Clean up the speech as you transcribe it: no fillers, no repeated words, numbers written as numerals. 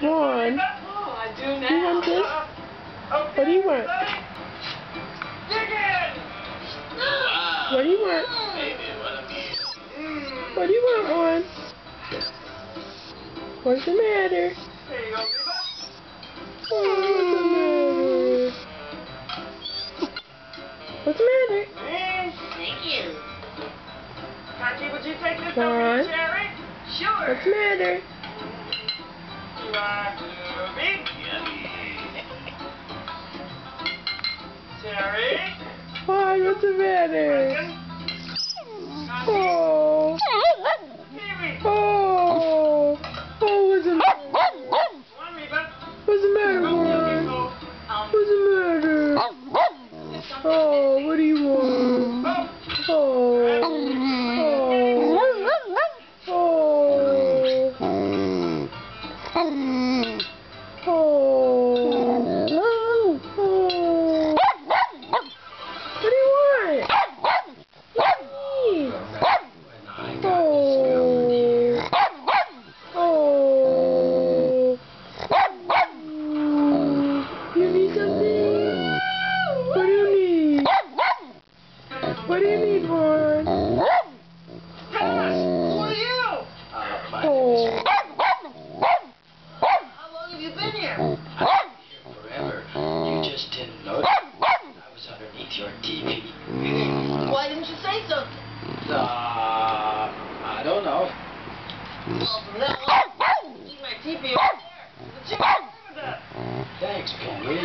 Vaughn, Oh, I do now. do you want this? What do you want? What do you want? What do you want, Vaughn? What's the matter? There you go, Oh, what's the matter? Thank you. Conky, would you take this Vaughn? over to Cherry? Sure. What's the matter? Cherry? Vaughn, what's the matter? Oh. Oh. Oh, what's the matter? What's the matter, Vaughn? What's the matter? Oh, what do you want? Oh. Oh. Oh. Oh. What do you want? What do you need? Oh. Oh. You need something? What do you need? What do you need, Vaughn? Thomas, who are you? Oh. How long have you been here? I've been here forever. You just didn't notice. I was underneath your TV. Why didn't you say something? I don't know. Well, from now on, keep my teepee over there. The chicken with that. Thanks, Penguin.